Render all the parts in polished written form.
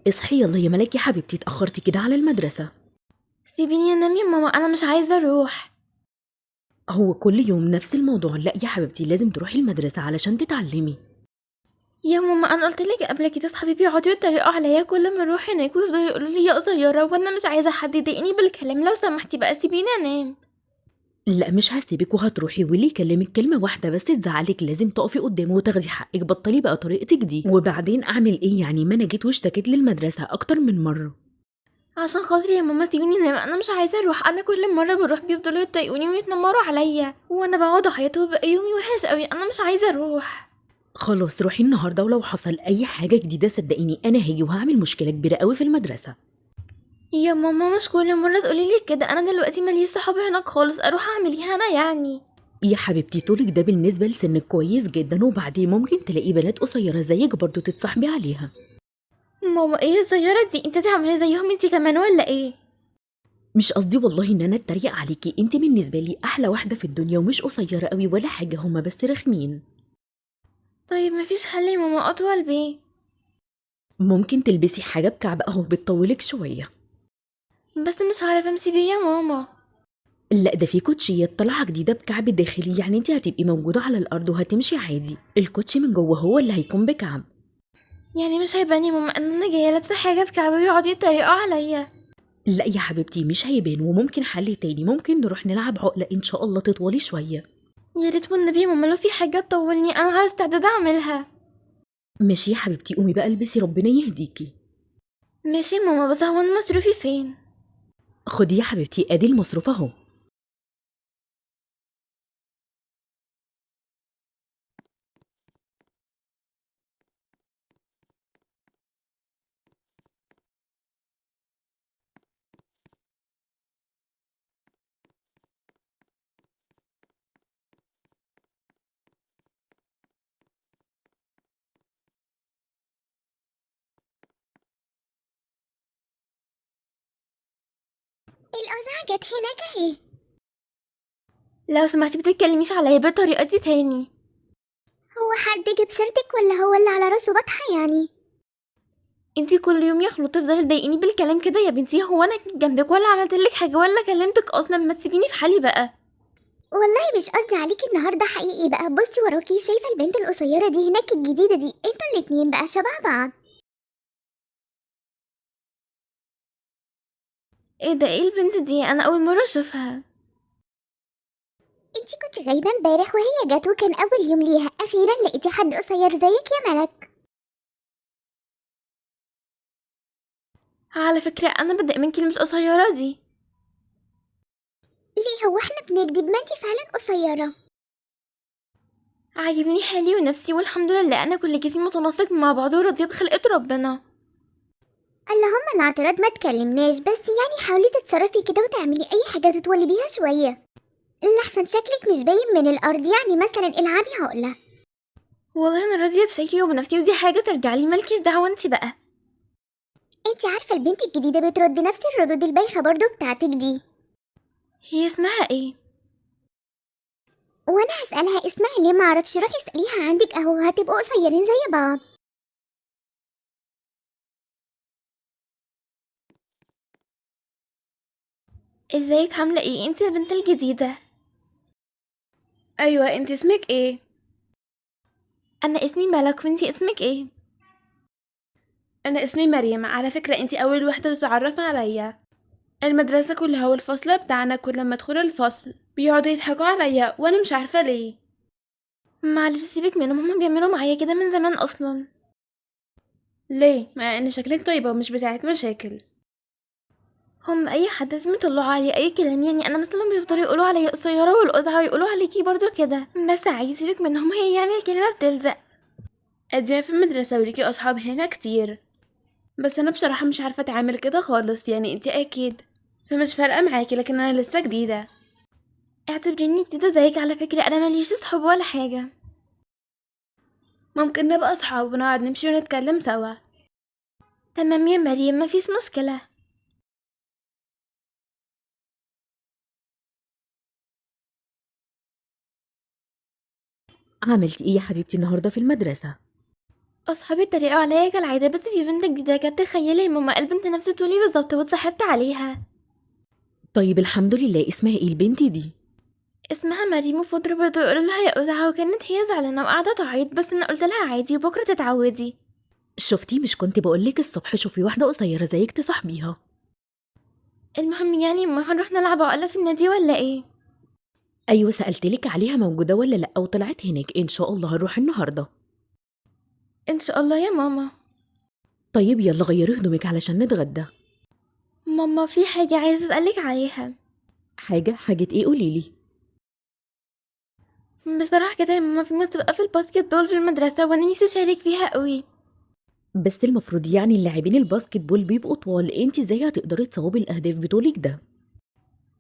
اصحي يلا يا ملاك يا حبيبتي، اتأخرتي كده على المدرسة. سيبيني انام يا ماما، انا مش عايزه اروح. هو كل يوم نفس الموضوع؟ لا يا حبيبتي، لازم تروحي المدرسة علشان تتعلمي. يا ماما انا قلت لك قبل كده اصحابي بيقعدوا يتريقوا عليا كل ما اروح هناك ويفضلوا يقولوا لي يا قصيره، وانا مش عايزه حد يضايقني بالكلام. لو سمحتي بقى سيبيني انام. لا مش هسيبك وهتروحي، واللي يكلمك كلمة واحدة بس تزعلك لازم تقفي قدامه وتاخدي حقك. بطلي بقى طريقتك دي. وبعدين اعمل ايه يعني؟ ما انا جيت واشتكيت للمدرسة اكتر من مرة. عشان خاطري يا ماما سيبيني انام، انا مش عايزه اروح. انا كل مره بروح بيفضلوا يضايقوني ويتنمروا عليا، وانا بقعد اعيط وبقى يومي وحش قوي. انا مش عايزه اروح. خلاص روحي النهاردة، ولو حصل اي حاجة جديدة صدقيني انا هاجي وهعمل مشكلة كبيرة قوي في المدرسة. يا ماما مش كل مره تقولي لي كده، انا دلوقتي ماليش صحاب هناك خالص، اروح اعمل ايه انا يعني؟ يا حبيبتي طولك ده بالنسبة لسنك كويس جدا، وبعدين ممكن تلاقي بنات قصيرة زيك برضو تتصاحبي عليها. ماما ايه الصغيره دي؟ انت تعملي زيهم انت كمان ولا ايه؟ مش قصدي والله ان انا اتريق عليكي، انت بالنسبة لي احلى واحدة في الدنيا، ومش قصيرة قوي ولا حاجة، هما بس رخمين. طيب مفيش حل يا ماما اطول بيه؟ ممكن تلبسي حاجة بكعب اهو بتطولك شوية. بس مش عارفه امشي بيه يا ماما. لا ده في كوتشيات طالعة جديدة بكعب داخلي، يعني انت هتبقي موجودة على الارض وهتمشي عادي، الكوتشي من جوه هو اللي هيكون بكعب. يعني مش هيبان يا ماما ان انا جايه لابسه حاجه بكعب ويقعدوا يتريقوا عليا؟ لا يا حبيبتي مش هيبان، وممكن حل تاني، ممكن نروح نلعب عقلة ان شاء الله تطولي شوية. يا ريت والنبي يا ماما، لو في حاجه تطولني انا على استعداد اعملها. ماشي يا حبيبتي، قومي بقى البسي ربنا يهديكي. ماشي يا ماما، بس هو انا مصروفي فين؟ خدي يا حبيبتي ادي المصروف اهو. الأذاعة جت هناك اهي. لو سمحتي بتتكلميش عليا بالطريقه دي تاني. هو حد جاب سيرتك ولا هو اللي على راسه بطحة يعني؟ انتي كل يوم يا خلود تفضلي تضايقيني بالكلام كده يا بنتي. هو انا جنبك ولا عملتلك حاجه ولا كلمتك اصلا؟ ما تسيبيني في حالي بقى. والله مش قصدي عليكي النهاردة حقيقي بقى. بصي وراكي، شايفة البنت القصيرة دي هناك الجديدة دي؟ انتوا الاتنين بقى شبه بعض. ايه ده؟ ايه البنت دي؟ انا اول مره اشوفها. انتي كنت غايبة امبارح وهي جت، وكان أول يوم ليها. أخيرا لقيتي حد قصير زيك يا ملك. على فكره انا بتضايق من كلمه قصيره دي. ليه؟ هو احنا بنكدب؟ ما انتي فعلا قصيرة. عاجبني حالي ونفسي والحمد لله، انا كل جسمي متناسق مع بعضه وراضيه بخلقه ربنا. اللهم الاعتراض ما تكلمناش، بس يعني حاولي تتصرفي كده وتعملي أي حاجة تطولي بيها شوية. الأحسن شكلك مش باين من الأرض، يعني مثلا العبي عقلة. والله انا راضيه بشكلي وبنفسي، ودي حاجه ترجع لي، مالكيش دعوه انتي بقى. انتي عارفة البنت الجديدة بترد نفس الردود البايخة برضو بتاعتك دي. هي اسمها ايه؟ وانا هسألها اسمها ليه؟ معرفش. روحي اسأليها عندك اهو، هتبقوا قصيرين زي بعض. ازيك عامله ايه؟ انتي البنت الجديده؟ ايوه، انت اسمك ايه؟ انا اسمي ملك، وانتي اسمك ايه؟ انا اسمي مريم. على فكره انت اول واحده تتعرف عليا. المدرسه كلها والفصل بتاعنا كل ما ادخل الفصل بيقعدوا يضحكوا عليا وانا مش عارفه ليه. معلش سيبك منهم، هما بيعملوا معايا كده من زمان اصلا. ليه؟ مع ان شكلك طيبه ومش بتاعت مشاكل. هم اي حد لازم يطلعوا علي اي كلام، يعني انا مثلا بيفضلوا يقولوا عليا قصيره والقزعه ويقولوا عليكي برضو كده، بس عادي سيبك منهم، هي يعني الكلمه بتلزق. قديمه في المدرسه وليكي اصحاب هنا كتير، بس انا بصراحه مش عارفه اتعامل كده خالص، يعني انت اكيد فمش فارقه معاكي، لكن انا لسه جديده. اعتبريني جديده زيك، على فكره انا ماليش صحاب ولا حاجه. ممكن نبقى اصحاب ونقعد نمشي ونتكلم سوا. تمام يا مريم، مفيش مشكله. عملتي ايه يا حبيبتي النهاردة في المدرسة؟ اصحابي اتريقوا عليا كالعاده، بس في بنت جديده جت. تخيلي يا ماما البنت نفس طولي بالظبط واتصاحبت عليها. طيب الحمد لله، اسمها ايه البنت دي؟ اسمها مريم، وفترة برضه يقولوا لها يا أزعة، وكانت هي زعلانة وقاعدة تعيط، بس انا قلت لها عادي وبكره تتعودي. شفتي، مش كنت بقولك الصبح شوفي واحدة قصيرة زيك تصاحبيها؟ المهم يعني ما هنروح نلعب عقلة في النادي ولا ايه؟ ايوه سألتلك عليها موجودة ولا لا، وطلعت هناك ان شاء الله هنروح النهاردة. ان شاء الله يا ماما. طيب يلا غيري هدومك علشان نتغدى. ماما في حاجة عايزة اسألك عليها. حاجة ايه؟ قوليلي. بصراحة كده يا ماما، في مسابقة في الباسكت بول في المدرسة وانا نفسي اشارك فيها قوي. بس المفروض يعني اللاعبين الباسكت بول بيبقوا طوال، انت ازاي هتقدري تصوبي الاهداف بطولك ده؟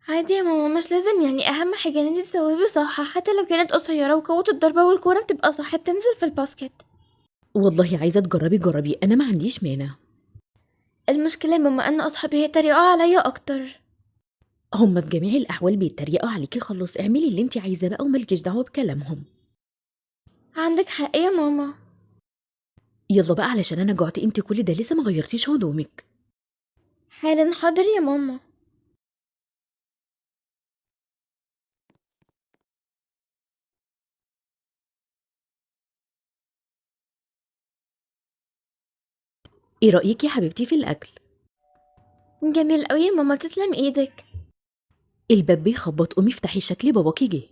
عادي يا ماما، مش لازم يعني، اهم حاجة ان انت تسوي صح، حتى لو كانت قصيرة وقوة الضربة والكورة بتبقى صح بتنزل في الباسكت. والله عايزة تجربي جربي، انا ما عنديش مانع. المشكلة يا ماما ان اصحابي هيتريقوا عليا اكتر. هما في جميع الاحوال بيتريقوا عليكي، خلاص اعملي اللي انت عايزاه بقى وملكيش دعوة بكلامهم. عندك حق يا ماما. يلا بقى علشان انا جعت، انت كل ده لسه ما غيرتيش هدومك. حالا حاضر يا ماما. ايه رأيك يا حبيبتي في الاكل؟ جميل قوي يا ماما، تسلم ايدك. الباب بيخبط، قومي افتحي، شكلي باباكي جه.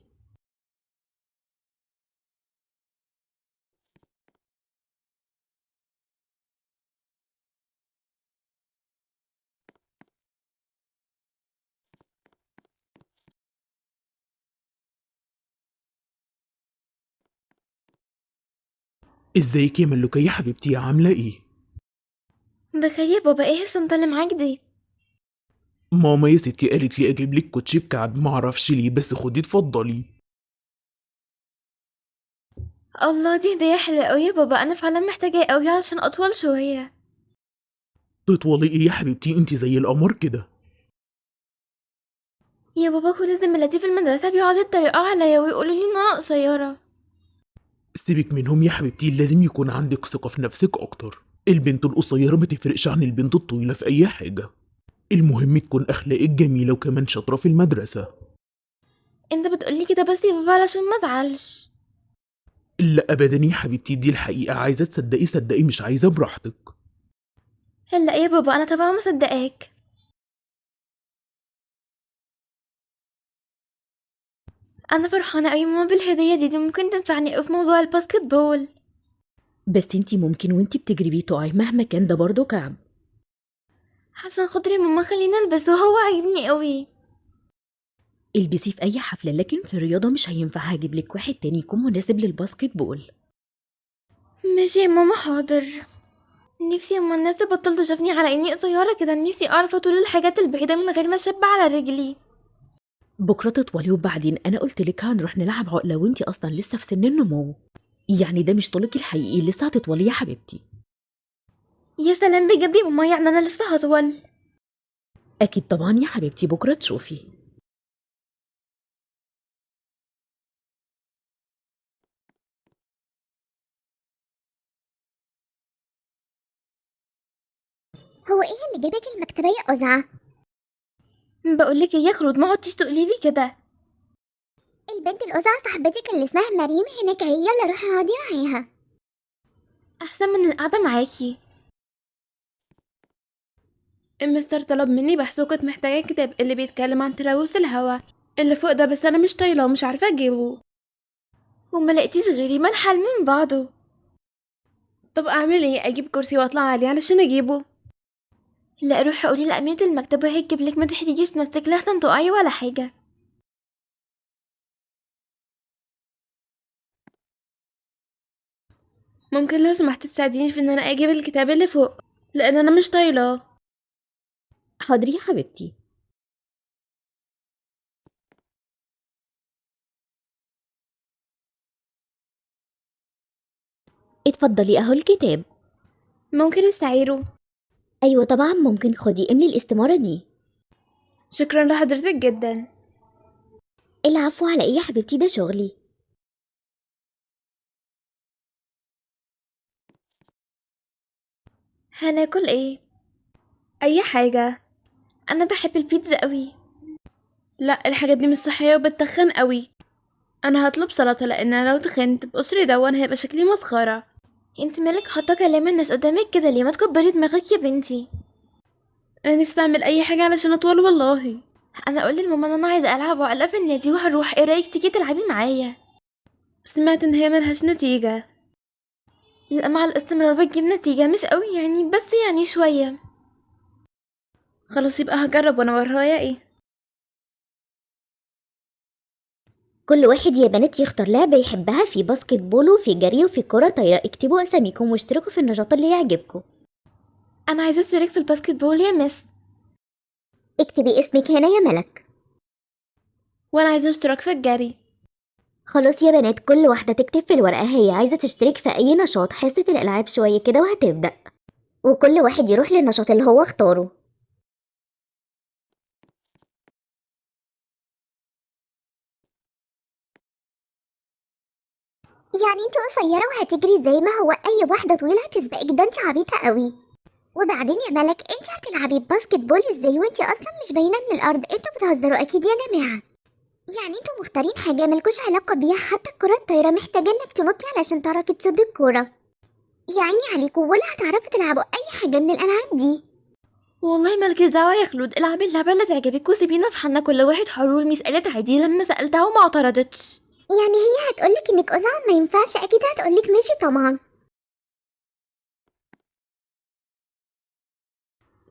ازيك يا ملوكية حبيبتي، عاملة ايه؟ بخير يا بابا، ايه الشنطة اللي معاك دي؟ ماما يا ستي قالت لي اجيب لك كوتشي بكعب، معرفش ليه بس خدي اتفضلي. الله، دي هدية حلوة قوي يا بابا، انا فعلا محتاجة قوي علشان اطول شوية. تطولي ايه يا حبيبتي، انتي زي القمر كده. يا بابا كل زميلاتي في المدرسة بيقعدوا يتريقوا عليا ويقولوا لي ان انا قصيرة. سيبك منهم يا حبيبتي، لازم يكون عندك ثقة في نفسك اكتر. البنت القصيرة ما تفرقش عن البنت الطويلة في اي حاجة. المهم تكون اخلاقك جميلة وكمان شاطرة في المدرسة. انت بتقولي كده بس يا بابا علشان ما ازعلش. لا ابدا يا حبيبتي، دي الحقيقة، عايزة تصدقي صدقي، مش عايزة براحتك. لا يا بابا، انا طبعا مصدقاك. انا فرحانة قوي ماما بالهدية دي ممكن تنفعني قوي في موضوع الباسكت بول. بس انت ممكن وانت بتجري تقعي، مهما كان ده برضه كعب. عشان خاطري ماما خلينا البسه، هو عاجبني قوي. البسيه في اي حفلة، لكن في الرياضة مش هينفع، هجيب لك واحد تاني يكون مناسب للباسكت بول. ماشي يا ماما حاضر. نفسي اما الناس تبطل تشوفني على اني قصيرة كده، نفسي اعرف اطول الحاجات البعيدة من غير ما اشب على رجلي. بكرة تطولي، وبعدين انا قلت لك هنروح نلعب عقلة وانت اصلا لسه في سن النمو. يعني ده مش طولك الحقيقي، لسه هتطولي يا حبيبتي. يا سلام بجد يا ماما، يعني انا لسه هطول؟ اكيد طبعا يا حبيبتي، بكرة تشوفي. هو ايه اللي جابك المكتبة يا أزعة؟ بقولك ايه يا خلود، ما عدتيش تقوليلي كده. البنت الأزعة صاحبتك اللي اسمها مريم هناك اهي، يلا روحي اقعدي معاها. احسن من القعدة معاكي. المستر طلب مني بحث وكنت محتاجة كتاب اللي بيتكلم عن تلوث الهواء اللي فوق ده، بس انا مش طايلة ومش عارفة اجيبه. وما لقيتيش غيري، ما الحل من بعضه. طب اعمل ايه؟ اجيب كرسي واطلع عليه علشان اجيبه؟ لا روحي قولي لأمينة المكتبة وهي تجيبلك، ما تحرجيش نفسك لحسن تقعي ولا حاجة. ممكن لو سمحت تساعديني في ان انا اجيب الكتاب اللي فوق، لان انا مش طايلة. حاضر يا حبيبتي. اتفضلي اهو الكتاب. ممكن استعيره؟ أيوة طبعا ممكن، خدي املي الاستمارة دي. شكرا لحضرتك جدا. العفو، على ايه يا حبيبتي، ده شغلي. هناكل ايه؟ اي حاجة. انا بحب البيتزا قوي. لا، الحاجات دي مش صحية وبتخن قوي. انا هطلب سلطة لان انا لو تخنت بقصري دون هيبقى شكلي مسخرة. انت مالك حاطه كلام الناس قدامك كده ليه؟ ما تكبري دماغك يا بنتي. انا نفسي اعمل اي حاجة علشان اطول والله. انا اقول لماما ان انا عايزه العب وعلى في النادي وهروح، ايه رايك تيجي تلعبي معايا؟ سمعت ان هي ملهاش نتيجة. لا، مع الاستمرار بتجيب نتيجه، مش قوي يعني بس يعني شويه. خلاص يبقى هجرب وانا ورايا ايه. كل واحد يا بنات يختار لعبة يحبها، في باسكت بول وفي جري وفي كرة طايرة. اكتبوا اساميكم واشتركوا في النشاط اللي يعجبكم. انا عايزه اشترك في الباسكت بول يا مس. اكتبي اسمك هنا يا ملك. وانا عايزة اشتراك في الجري. خلاص يا بنات، كل واحدة تكتب في الورقة هي عايزة تشترك في أي نشاط. حصة الألعاب شوية كده وهتبدأ، وكل واحد يروح للنشاط اللي هو اختاره. يعني انت قصيرة وهتجري زي ما هو أي واحدة طويلة هتسبقك؟ ده انت عبيطة قوي. وبعدين يا ملك، انت هتلعبي باسكت بول ازاي وانت اصلا مش باينة من الأرض؟ انتوا بتهزروا أكيد يا جماعة. يعني انتوا مختارين حاجة ملكوش علاقة بيها. حتى الكرة الطايرة محتاجة انك تنطي علشان تعرفي تصدي الكورة. يا عيني عليكوا، ولا هتعرفوا تلعبوا أي حاجة من الألعاب دي. والله مالكيش دعوه يا خلود، العبي اللعبه اللي تعجبك وسيبينا في حالنا، كل واحد حر. والميس قالت عادي لما سالتها وما اعترضتش. يعني هي هتقولك انك قزعة ما ينفعش؟ اكيد هتقولك ماشي طبعا.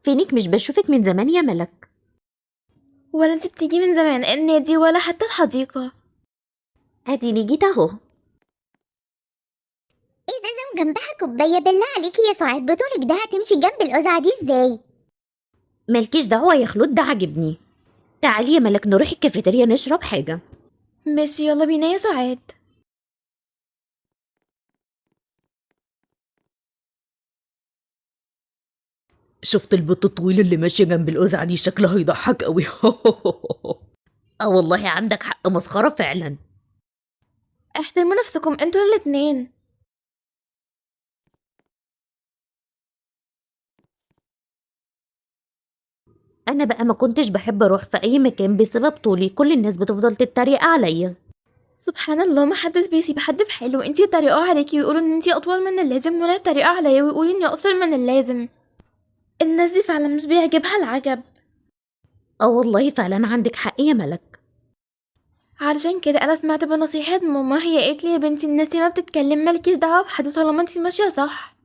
فينك؟ مش بشوفك من زمان يا ملك. ولا انت بتيجي من زمان النادي ولا حتى الحديقه؟ اديني جيت اهو. ازازة وجنبها كوباية، بالله عليكي يا سعاد بطولك ده هتمشي جنب القزعة دي ازاي؟ مالكيش دعوة يا خلود، ده عاجبني. تعالي يا ملك نروح الكافيتيريا نشرب حاجة. ماشي يلا بينا يا سعاد. شفت البت الطويلة اللي ماشية جنب القزعة دي؟ شكلها يضحك قوي. اه والله عندك حق، مسخرة فعلا. احترموا نفسكم انتوا الاتنين. انا بقى ما كنتش بحب اروح في اي مكان بسبب طولي، كل الناس بتفضل تتريق عليا. سبحان الله، ما حدش بيسيب حد في حاله. انتي يتريقوا عليكي ويقولوا ان انتي اطول من اللازم، وانا يتريقوا عليا ويقولوا اني اقصر من اللازم. الناس دي فعلا مش بيعجبها العجب. اه والله فعلا عندك حق يا ملك. علشان كده انا سمعت بنصيحة ماما، هي قالت لي يا بنتي الناس دي ما بتتكلم، مالكيش دعوة بحد طالما انتي ماشية صح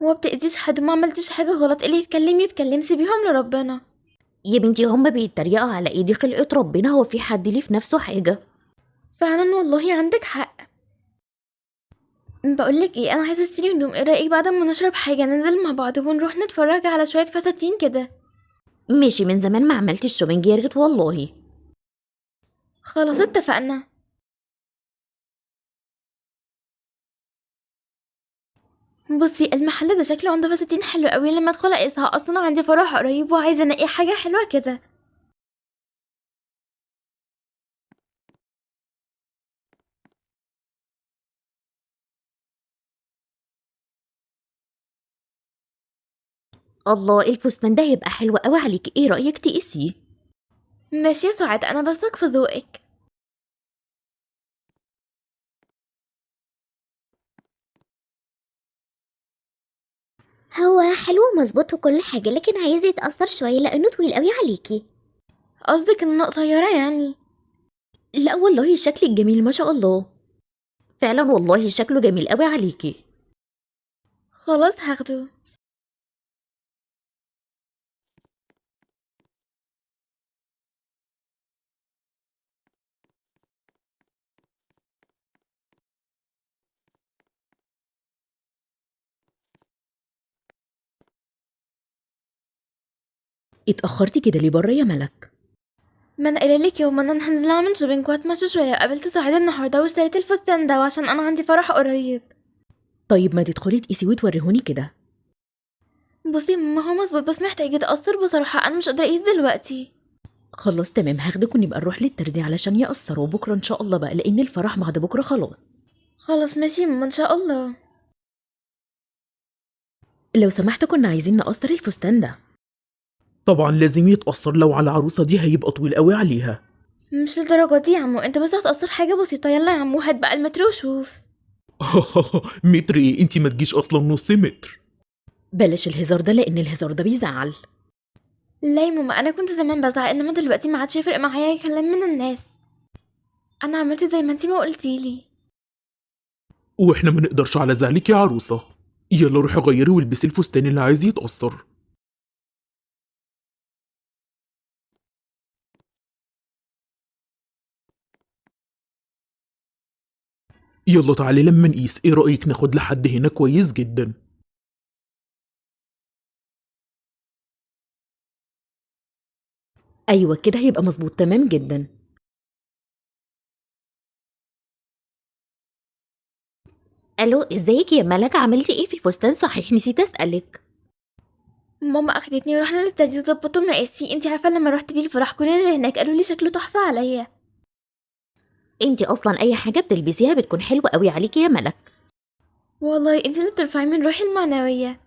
وما بتأذيش حد وما عملتيش حاجة غلط. اللي يتكلم يتكلم، سيبيهم لربنا. يا بنتي هما بيتريقوا على ايدي خلقة ربنا، هو في حد ليه في نفسه حاجة؟ فعلا والله عندك حق. بقولك ايه، انا عايزة اشتري هدوم، ايه رأيك بعد ما نشرب حاجة ننزل مع بعض ونروح نتفرج على شوية فساتين كده؟ ماشي، من زمان ما عملتش شوبينج يا ريت والله. خلاص اتفقنا. بصي المحل ده شكله عنده فساتين حلوة قوي، لما ادخل اقيسها. اصلا عندي فرح قريب وعايزة انقي حاجة حلوة كده. الله، الفستان ده هيبقى حلو قوي عليك، ايه رأيك تقيسيه؟ ماشي يا سعاد، انا بثق في ذوقك. هو حلو ومظبوط وكل حاجة، لكن عايز يتأثر شوية لأنه طويل قوي عليكي. قصدك ان انا قصيرة يعني؟ لا والله شكلك جميل ما شاء الله. فعلا والله شكله جميل قوي عليكي. خلاص هاخده. اتأخرتي كده ليه بره يا ملك؟ ما انا قايله يوم انا هنزل اعمل شوبينج واتمشى شويه، قابلت سعاد النهارده واشتريت الفستان ده عشان انا عندي فرح قريب. طيب ما تدخلي تقيسي وتوريهوني كده. بصي ما هو مظبوط بس محتاج يتأثر بصراحه، انا مش قادره اقيس دلوقتي. خلاص تمام، هاخدك ونبقى نروح للترزي علشان يقصروا بكره ان شاء الله بقى، لان الفرح بعد بكره خلاص. خلاص ماشي ماما ان شاء الله. لو سمحت كنا عايزين نقصر الفستان ده. طبعا لازم يتقصر، لو على العروسة دي هيبقى طويل قوي عليها. مش للدرجة دي يا عمو، انت بس هتقصر حاجة بسيطة. يلا يا عمو هات بقى المتر وشوف. متر ايه؟ انتي ما تجيش اصلا نص متر. بلاش الهزار ده لان الهزار ده بيزعل. لا يا ماما، انا كنت زمان بزعق، انما دلوقتي ما عادش يفرق معايا كلام من الناس. انا عملت زي ما انتي ما قلتيلي. واحنا ما نقدرش على زعلك يا عروسة. يلا روحي غيري والبسي الفستان اللي عايز يتقصر. يلا تعالي لما نقيس، ايه رأيك ناخد لحد هنا؟ كويس جدا. ايوه كده هيبقى مظبوط تمام جدا. الو، ازيك يا ملك؟ عملتي ايه في الفستان؟ صحيح نسيت اسالك. ماما اخدتني ورحنا للتدريس ظبطوا مقاسي. انتي عارفة لما رحت بيه الفرح كل اللي هناك قالوا لي شكله تحفة عليا. انتي اصلا اي حاجه بتلبسيها بتكون حلوه قوي عليكي يا ملك. والله انتي اللي بترفعي من روحي المعنوية.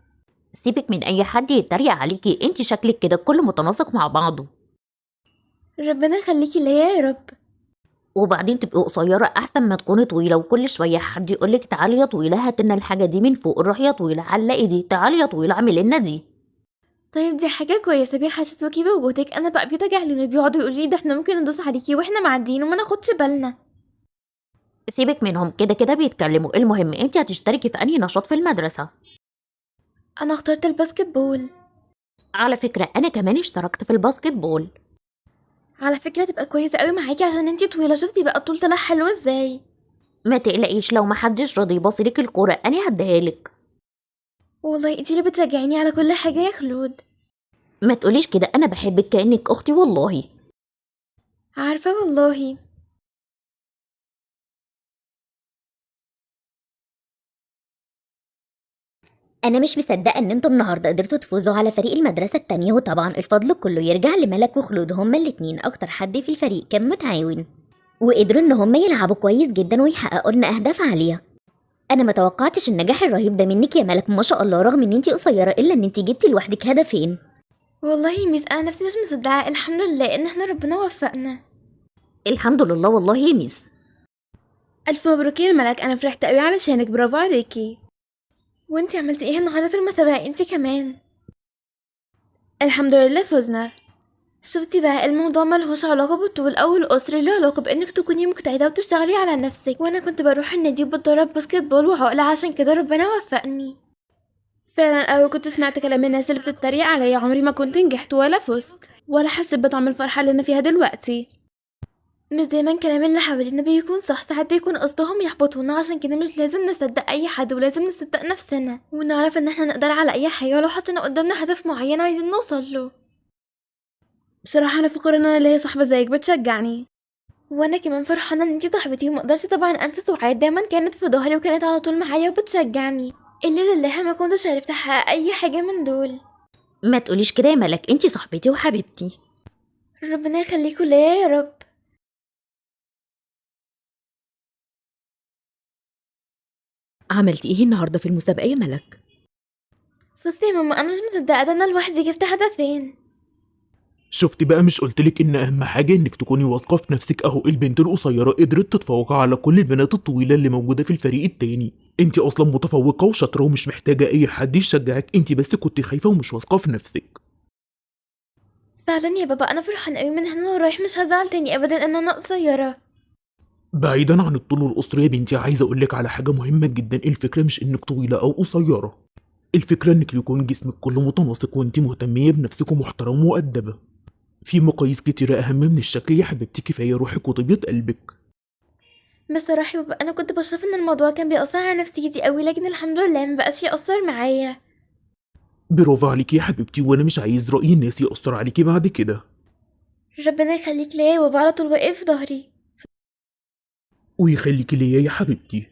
سيبك من اي حد يتريق عليكي، انتي شكلك كده كله متناسق مع بعضه. ربنا يخليكي ليا يا رب. وبعدين تبقي قصيره احسن ما تكوني طويله، وكل شويه حد يقولك تعالي يا طويله هات لنا الحاجه دي من فوق، روحي يا طويله علقي دي، تعالي يا طويله اعملي لنا دي. طيب دي حاجة كويسة بيحسسوكي بوجودك. انا بقى بيتجاهلوني، بيقعدوا يقولوا لي ده احنا ممكن ندوس عليكي واحنا معديين وما ناخدش بالنا. سيبك منهم، كده كده بيتكلموا. المهم انتي هتشتركي في انهي نشاط في المدرسه؟ انا اخترت الباسكت بول. على فكره انا كمان اشتركت في الباسكت بول. على فكرة تبقى كويسة قوي معاكي عشان انتي طويلة. شفتي بقى الطول طلع حلو ازاي؟ ما تقلقيش، لو محدش راضي يبصلك الكوره انا هديهالك. والله انتي اللي بتشجعيني على كل حاجة يا خلود. ما تقوليش كده، انا بحبك كانك اختي والله. عارفة والله. انا مش مصدقه ان انتوا النهارده قدرتوا تفوزوا على فريق المدرسه التانية، وطبعا الفضل كله يرجع لملك وخلود. هما الاتنين اكتر حد في الفريق كان متعاون، وقدروا ان هما يلعبوا كويس جدا ويحققوا لنا اهداف عاليه. انا ما توقعتش النجاح الرهيب ده منك يا ملك، ما شاء الله، رغم ان انتي قصيره الا ان انتي جبتي لوحدك هدفين. والله يا ميس انا نفسي مش مصدقة. الحمد لله ان احنا ربنا وفقنا. الحمد لله والله يا ميس. الف مبروك يا ملك، انا فرحت قوي علشانك، برافو عليكي. وانتي عملتي ايه النهارده في المسابقة انتي كمان؟ الحمد لله فزنا. شفتي بقى الموضوع ملهوش علاقة بالطول أو القصر، له علاقة بإنك تكوني مجتهدة وتشتغلي على نفسك. وأنا كنت بروح النادي وبتدرب باسكت بول وعقلة، عشان كده ربنا وفقني. فعلا اول كنت سمعت كلام الناس اللي بتتريق عليا عمري ما كنت نجحت ولا فزت ولا حسيت بطعم الفرحة اللي انا فيها دلوقتي. مش دايما كلام اللي حوالينا بيكون صح، ساعات بيكون قصدهم يحبطونا. عشان كده مش لازم نصدق أي حد، ولازم نصدق نفسنا ونعرف إن احنا نقدر على أي حاجة لو حطينا قدامنا هدف معين عايزين نوصل له. بصراحة انا فخورة ان انا ليا صاحبة زيك بتشجعني. وانا كمان فرحانه ان انتي صاحبتي، ومقدرش طبعا انسى سعاد. دايما كانت في ظهري وكانت على طول معايا وبتشجعني. الا لله ما كنتش عرفت احقق اي حاجه من دول. ما تقوليش كده يا ملك، انتي صاحبتي وحبيبتي. ربنا يخليكوا ليا يا رب. عملتي ايه النهارده في المسابقه يا ملك؟ بصي يا ماما، انا مش مصدقه ده انا لوحدي جبت هدفين. شفتي بقى؟ مش قلتلك ان اهم حاجة انك تكوني واثقة في نفسك؟ اهو البنت القصيرة قدرت تتفوق على كل البنات الطويلة اللي موجودة في الفريق التاني. انتي اصلا متفوقة وشاطرة ومش محتاجة اي حد يشجعك، انتي بس كنت خايفة ومش واثقة في نفسك. فعلا يا بابا انا فرحانه قوي، من هنا ورايح مش هزعل تاني ابدا ان انا قصيره. بعيدا عن الطول والقصر يا بنتي، عايزة اقولك على حاجة مهمة جدا. الفكرة مش انك طويلة او قصيرة، الفكرة انك يكون جسمك كله متناسق وانتي مهتمية بنفسك ومحترمة ومؤدبة. في مقاييس كتيرة اهم من الشكل يا حبيبتي، كفاية روحك وطيبة قلبك. بصراحه يا بابا انا كنت بشوف ان الموضوع كان بيأثر على نفسيتي قوي، لكن الحمد لله ما بقاش يأثر معايا. برافو عليكي يا حبيبتي، وانا مش عايز رأي الناس يأثر عليكي بعد كده. ربنا يخليك ليا يا بابا، على طول واقف في ظهري. ويخليكي ليا يا حبيبتي.